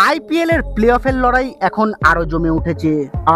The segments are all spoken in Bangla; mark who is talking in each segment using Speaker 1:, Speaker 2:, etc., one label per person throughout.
Speaker 1: আইপিএল এর প্লে অফের লড়াই এখন আরো জমে উঠেছে।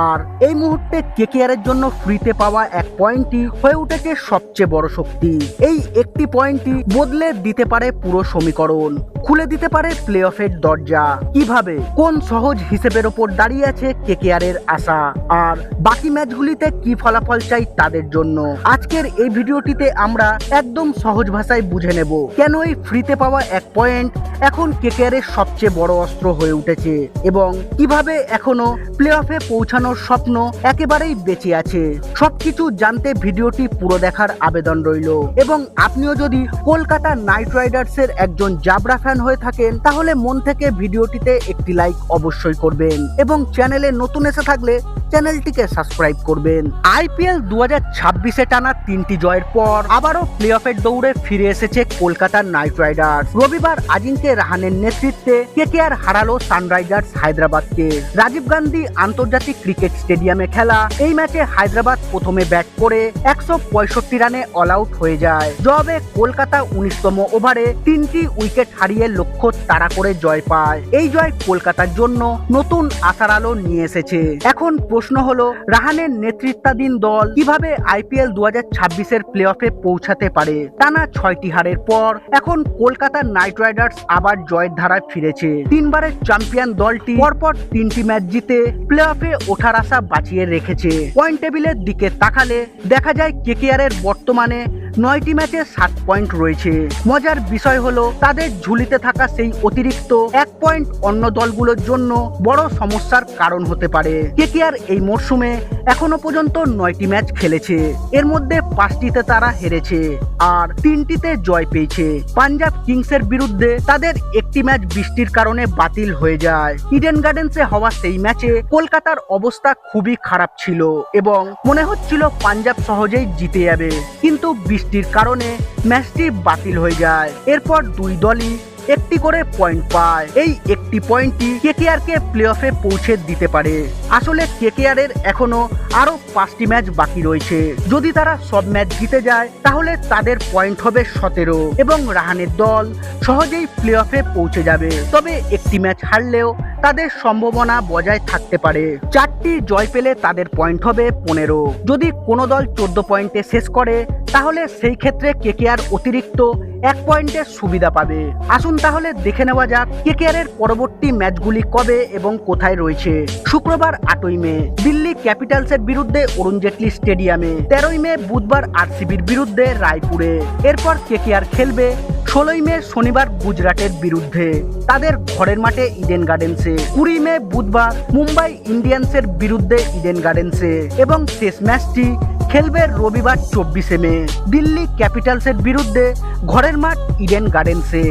Speaker 1: আর এই মুহূর্তে কেকেআর এর জন্য ফ্রিতে পাওয়া এক পয়েন্টই হয়ে উঠেছে সবচেয়ে বড় শক্তি। এই একটি পয়েন্টই বদলে দিতে পারে পুরো সমীকরণ, খুলে দিতে পারে প্লে অফের দরজা। কিভাবে, কোন সহজ হিসেবের ওপর দাঁড়িয়ে আছে কেকেআর এর আশা, আর বাকি ম্যাচগুলিতে কি ফলাফল চাই তাদের জন্য। আজকের এই ভিডিওটিতে আমরা একদম সহজ ভাষায় বুঝে নেব কেন এই ফ্রিতে পাওয়া এক পয়েন্ট এখন কেকেআর এর সবচেয়ে বড় অস্ত্র হয়ে উঠেছে এবং কিভাবে এখনো প্লে অফে পৌঁছানোর স্বপ্ন একেবারেই বেঁচে আছে। সবকিছু জানতে ভিডিওটি পুরো দেখার আবেদন রইল। এবং আপনিও যদি কলকাতা নাইট রাইডার্স এর একজন জাবরা ফ্যান হয়ে থাকেন তাহলে মন থেকে ভিডিওটিতে একটি লাইক অবশ্যই করবেন এবং চ্যানেলে নতুন এসে থাকলে চ্যানেলটিকে সাবস্ক্রাইব করবেন। আইপিএল 2026-এ টানা 3টি জয়ের পর আবারও প্লে অফের দৌড়ে ফিরে এসেছে কলকাতার নাইট রাইডার্স। রবিবার আজিঙ্কে রাহানের নেতৃত্বে কেকেআর হারালো সানরাইজার্স হায়দ্রাবাদকে রাজীব গান্ধী আন্তর্জাতিক ক্রিকেট স্টেডিয়ামে খেলা এই ম্যাচে হায়দ্রাবাদ প্রথমে ব্যাট করে 165 রানে অল আউট হয়ে যায়। জবাবে কলকাতা 19তম ওভারে 3টি উইকেট হারিয়ে লক্ষ্য তাড়া করে জয় পায়। এই জয় কলকাতার জন্য নতুন আশার আলো নিয়ে এসেছে। এখন প্রশ্ন হলো, রাহানের নেতৃত্বাধীন দল কিভাবে আইপিএল 2026-এর প্লে অফে পৌঁছাতে পারে। টানা 6টি হারের পর এখন কলকাতার নাইট রাইডার্স আবার জয়ের ধারায় ফিরেছে। 3বারের চ্যাম্পিয়ন দলটি পরপর 3টি ম্যাচ জিতে প্লে অফে ওঠার আশা বাঁচিয়ে রেখেছে। পয়েন্ট টেবিলের দিকে তাকালে দেখা যায় কেকেআর এর বর্তমানে 9টি ম্যাচে 7 পয়েন্ট রয়েছে। মজার বিষয় হলো তাদের ঝুলিতে থাকা সেই অতিরিক্ত 1 পয়েন্ট অন্য দলগুলোর জন্য বড় সমস্যার কারণ হতে পারে। কেকেআর এই মরশুমে এখনো পর্যন্ত 9টি ম্যাচ খেলেছে, এর মধ্যে 5টিতে তারা হেরেছে আর 3টিতে জয় পেয়েছে। পাঞ্জাব কিংসের বিরুদ্ধে তাদের একটি ম্যাচ বৃষ্টির কারণে বাতিল হয়ে যায়। ইডেন গার্ডেন্সে হওয়া সেই ম্যাচে কলকাতার অবস্থা খুবই খারাপ ছিল এবং মনে হচ্ছিল পাঞ্জাব সহজেই জিতে যাবে, কিন্তু বৃষ্টির কারণে ম্যাচটি বাতিল হয়ে যায়। এরপর দুই দলই একটি করে পয়েন্ট পায়। এই একটি পয়েন্টই কেকেআর কে প্লে অফে পৌঁছে দিতে পারে। আসলে কেকেআর এর এখনো আরো 5টি ম্যাচ বাকি রয়েছে। যদি তারা সব ম্যাচ জিতে যায় তাহলে তাদের পয়েন্ট হবে 17 এবং রাহানের দল সহজেই প্লে অফে পৌঁছে যাবে। তবে একটি ম্যাচ হারলেও তাদের সম্ভাবনা বজায় থাকতে পারে। 4টি জয় পেলে তাদের পয়েন্ট হবে 15। যদি কোনো দল 14 পয়েন্টে শেষ করে তাহলে সেই ক্ষেত্রে কেকেআর অতিরিক্ত 1 পয়েন্টের সুবিধা পাবে। আসুন তাহলে দেখে নেওয়া যাক কেকেআর এর পরবর্তী ম্যাচগুলি কবে এবং কোথায় রয়েছে। শুক্রবার 8ই মে দিল্লি ক্যাপিটালসের বিরুদ্ধে অরুণ জেটলি স্টেডিয়ামে। 13ই মে বুধবার আরসিবির বিরুদ্ধে রায়পুরে। এরপর কেকেআর খেলবে 16ই মে শনিবার গুজরাটের বিরুদ্ধে তাদের ঘরের মাঠে ইডেন গার্ডেন্সে। 20 মে বুধবার মুম্বাই ইন্ডিয়ান্সের বিরুদ্ধে ইডেন গার্ডেন্সে এবং শেষ ম্যাচটি খেলবে রবিবার 24 মে দিল্লি ক্যাপিটালসের বিরুদ্ধে ঘরের মাঠ ইডেন গার্ডেন্সে।